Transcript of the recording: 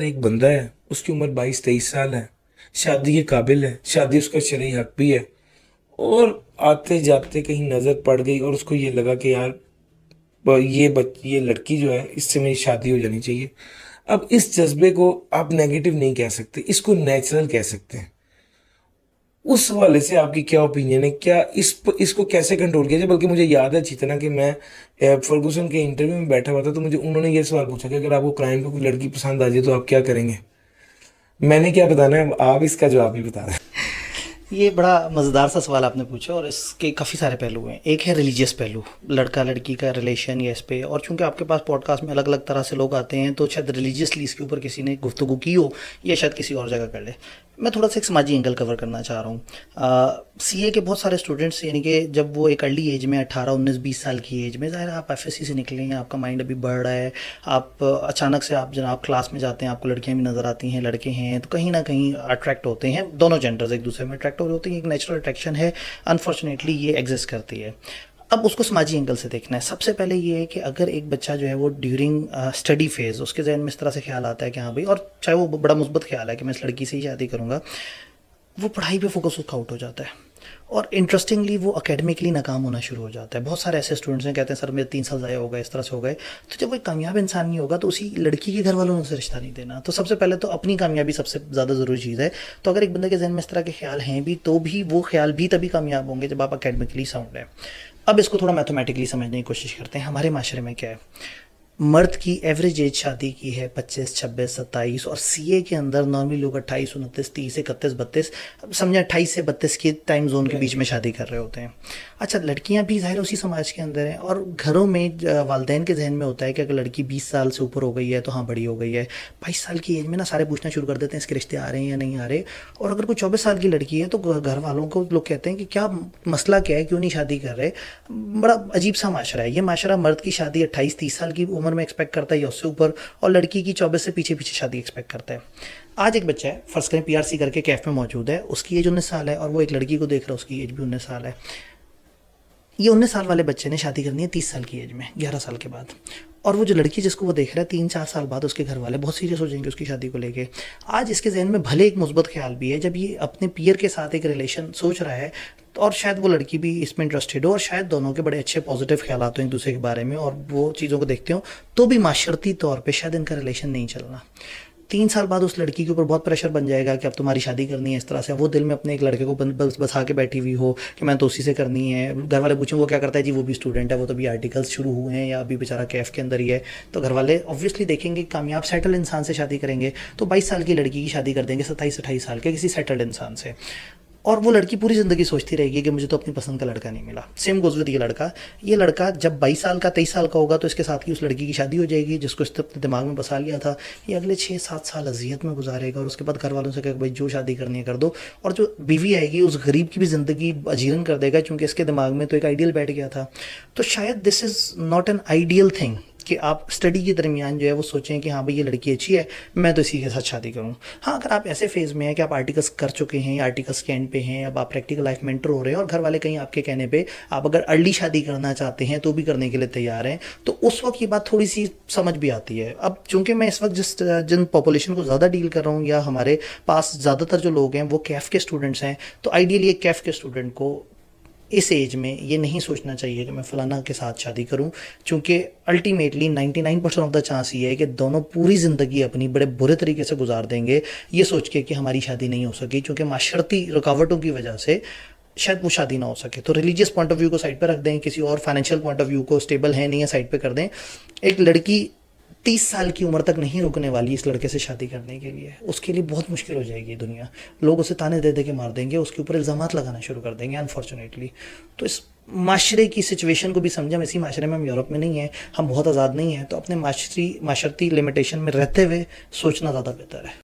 ایک بندہ ہے، اس کی عمر 22-23 سال ہے، شادی کے قابل ہے، شادی اس کا شرعی حق بھی ہے، اور آتے جاتے کہیں نظر پڑ گئی اور اس کو یہ لگا کہ یار یہ لڑکی جو ہے اس سے میری شادی ہو جانی چاہیے۔ اب اس جذبے کو آپ نیگیٹو نہیں کہہ سکتے، اس کو نیچرل کہہ سکتے ہیں۔ اس حوالے سے آپ کی کیا اوپینین ہے؟ کیا اس کو کیسے کنٹرول کیا جائے؟ بلکہ مجھے یاد ہے اچھی طرح کہ میں فرگوسن کے انٹرویو میں بیٹھا ہوا تھا، تو مجھے انہوں نے یہ سوال پوچھا کہ اگر آپ کو کرائم کو کوئی لڑکی پسند آ جائے تو آپ کیا کریں گے؟ میں نے کیا بتانا ہے، آپ اس کا جواب ہی بتا دیں۔ یہ بڑا مزیدار سا سوال آپ نے پوچھا، اور اس کے کافی سارے پہلو ہیں۔ ایک ہے ریلیجیس پہلو، لڑکا لڑکی کا ریلیشن یا اس پہ، اور چونکہ آپ کے پاس پوڈ کاسٹ میں الگ الگ طرح سے لوگ آتے ہیں تو شاید ریلیجیسلی اس کے اوپر کسی نے گفتگو کی ہو یا شاید کسی اور جگہ کر لے۔ میں تھوڑا سا ایک سماجی اینگل کور کرنا چاہ رہا ہوں۔ سی اے کے بہت سارے اسٹوڈنٹس، یعنی کہ جب وہ ایک ارلی ایج میں 18-19-20 سال کی ایج میں، ظاہر ہے آپ ایف ایس سی سے نکلے ہیں، آپ کا مائنڈ ابھی بڑھ رہا ہے، آپ اچانک سے آپ جناب کلاس میں جاتے ہیں، آپ کو لڑکیاں بھی نظر آتی ہیں، لڑکے ہیں، تو کہیں نہ کہیں اٹریکٹ ہوتے ہیں، دونوں جینڈرز ایک دوسرے میں اٹریکٹ ہو رہے ہوتے ہیں، ایک نیچرل اٹریکشن ہے، انفارچونیٹلی یہ ایگزسٹ کرتی ہے۔ اب اس کو سماجی اینگل سے دیکھنا ہے۔ سب سے پہلے یہ ہے کہ اگر ایک بچہ جو ہے وہ ڈیورنگ اسٹڈی فیز اس کے ذہن میں اس طرح سے خیال آتا ہے کہ ہاں بھائی، اور چاہے وہ بڑا مثبت خیال ہے کہ میں اس لڑکی سے ہی شادی کروں گا، وہ پڑھائی پہ فوکس اس کا آؤٹ ہو جاتا ہے، اور انٹرسٹنگلی وہ اکیڈمکلی ناکام ہونا شروع ہو جاتا ہے۔ بہت سارے ایسے اسٹوڈنٹس ہیں کہتے ہیں سر میرے 3 سال ضائع ہو گئے، اس طرح سے ہو گئے۔ تو جب کوئی کامیاب انسان نہیں ہوگا تو اسی لڑکی کے گھر والوں نے اسے رشتہ نہیں دینا۔ تو سب سے پہلے تو اپنی کامیابی سب سے زیادہ ضروری چیز ہے۔ تو اگر ایک بندے کے ذہن میں اس طرح کے خیال ہیں بھی، تو بھی وہ خیال بھی تبھی کامیاب ہوں گے جب آپ اکیڈمکلی ساؤنڈ ہیں۔ اب اس کو تھوڑا میتھمیٹکلی سمجھنے کی کوشش کرتے ہیں۔ ہمارے معاشرے میں کیا ہے، مرد کی ایوریج ایج شادی کی ہے 25, 26, 27، اور سی اے کے اندر نارملی لوگ 28, 29, 30, 31, 32، سمجھیں 28 سے 32 کی ٹائم زون کے بیچ میں شادی کر رہے ہوتے ہیں۔ اچھا، لڑکیاں بھی ظاہر اسی سماج کے اندر ہیں، اور گھروں میں والدین کے ذہن میں ہوتا ہے کہ اگر لڑکی 20 سال سے اوپر ہو گئی ہے تو ہاں بڑی ہو گئی ہے۔ 22 سال کی ایج میں نا سارے پوچھنا شروع کر دیتے ہیں اس کے رشتے آ رہے ہیں یا نہیں آ رہے، اور اگر کوئی 24 سال کی لڑکی ہے تو گھر والوں کو لوگ کہتے ہیں کہ کیا مسئلہ کیا ہے، کیوں نہیں شادی کر رہے۔ بڑا عجیب سا معاشرہ ہے یہ معاشرہ۔ مرد کی شادی 28, 30 سال کی عمر میں ایکسپیکٹ کرتا ہے یا اس سے اوپر، اور لڑکی کی 24 سے پیچھے شادی ایکسپیکٹ کرتا ہے۔ آج ایک بچہ ہے، فرض کریں پی آر سی کر کے کیف میں موجود ہے، اس کی ایج 19 سال ہے، اور وہ ایک لڑکی کو دیکھ رہا ہے، اس کی ایج بھی 19 سال ہے۔ یہ 19 سال والے بچے نے شادی کرنی ہے 30 سال کی ایج میں، 11 سال کے بعد، اور وہ جو لڑکی جس کو وہ دیکھ رہا ہے 3-4 سال بعد اس کے گھر والے بہت سیریس ہو جائیں گے اس کی شادی کو لے کے۔ آج اس کے ذہن میں بھلے ایک مثبت خیال بھی ہے، جب یہ اپنے پیئر کے ساتھ ایک ریلیشن سوچ رہا ہے، اور شاید وہ لڑکی بھی اس میں انٹرسٹیڈ ہو، اور شاید دونوں کے بڑے اچھے پازیٹیو خیالات ہوں ایک دوسرے کے بارے میں، اور وہ چیزوں کو دیکھتے ہوں، تو بھی معاشرتی طور پہ شاید ان کا ریلیشن نہیں چلنا۔ 3 سال بعد اس لڑکی کے اوپر بہت پریشر بن جائے گا کہ اب تمہاری شادی کرنی ہے اس طرح سے، وہ دل میں اپنے ایک لڑکے کو بسا کے بیٹھی ہوئی ہو کہ میں تو اسی سے کرنی ہے۔ گھر والے پوچھیں وہ کیا کرتا ہے، جی وہ بھی اسٹوڈنٹ ہے، وہ تو بھی آرٹیکلس شروع ہوئے ہیں یا ابھی بیچارہ کیف کے اندر ہی ہے۔ تو گھر والے اوبویسلی دیکھیں گے کامیاب سیٹل انسان سے شادی کریں گے، تو 22 سال کی لڑکی کی شادی کر دیں گے 27-28 سال کے کسی سیٹلڈ انسان سے، اور وہ لڑکی پوری زندگی سوچتی رہے گی کہ مجھے تو اپنی پسند کا لڑکا نہیں ملا۔ سیم گوز ود یہ لڑکا جب 22 سال کا 23 سال کا ہوگا تو اس کے ساتھ کی اس لڑکی کی شادی ہو جائے گی جس کو اس نے اپنے دماغ میں بسا لیا تھا۔ یہ اگلے 6-7 سال اذیت میں گزارے گا، اور اس کے بعد گھر والوں سے کہے کہ بھائی جو شادی کرنی ہے کر دو، اور جو بیوی آئے گی اس غریب کی بھی زندگی اجیرن کر دے گا، کیونکہ اس کے دماغ میں تو ایک آئیڈیل بیٹھ گیا تھا۔ تو شاید this is not an ideal thing کہ آپ اسٹڈی کے درمیان جو ہے وہ سوچیں کہ ہاں بھائی یہ لڑکی اچھی ہے، میں تو اسی کے ساتھ شادی کروں۔ ہاں، اگر آپ ایسے فیز میں ہیں کہ آپ آرٹیکلس کر چکے ہیں، آرٹیکلس کے اینڈ پہ ہیں، اب آپ پریکٹیکل لائف میں انٹر ہو رہے ہیں، اور گھر والے کہیں آپ کے کہنے پہ آپ اگر ارلی شادی کرنا چاہتے ہیں تو بھی کرنے کے لیے تیار ہیں، تو اس وقت یہ بات تھوڑی سی سمجھ بھی آتی ہے۔ اب چونکہ میں اس وقت جن پاپولیشن کو زیادہ ڈیل کر رہا ہوں، یا ہمارے پاس زیادہ تر جو لوگ ہیں وہ کیف کے اسٹوڈنٹس ہیں، تو آئیڈیلی ایک کیف کے اسٹوڈنٹ کو اس ایج میں یہ نہیں سوچنا چاہیے کہ میں فلانا کے ساتھ شادی کروں، چونکہ الٹیمیٹلی 99% آف دا چانس یہ ہے کہ دونوں پوری زندگی اپنی بڑے برے طریقے سے گزار دیں گے یہ سوچ کے کہ ہماری شادی نہیں ہو سکی، چونکہ معاشرتی رکاوٹوں کی وجہ سے شاید وہ شادی نہ ہو سکے۔ تو ریلیجیس پوائنٹ آف ویو کو سائڈ پہ رکھ دیں، کسی اور فائنینشیل پوائنٹ آف ویو کو اسٹیبل ہے نہیں ہے سائڈ پہ کر دیں۔ ایک لڑکی 30 سال کی عمر تک نہیں رکنے والی اس لڑکے سے شادی کرنے کے لیے، اس کے لیے بہت مشکل ہو جائے گی دنیا، لوگ اسے تانے دے دے کے مار دیں گے، اس کے اوپر الزامات لگانا شروع کر دیں گے انفارچونیٹلی۔ تو اس معاشرے کی سچویشن کو بھی سمجھیں، ہم اسی معاشرے میں، ہم یورپ میں نہیں ہیں، ہم بہت آزاد نہیں ہیں، تو اپنے معاشرتی لمیٹیشن میں رہتے ہوئے سوچنا زیادہ بہتر ہے۔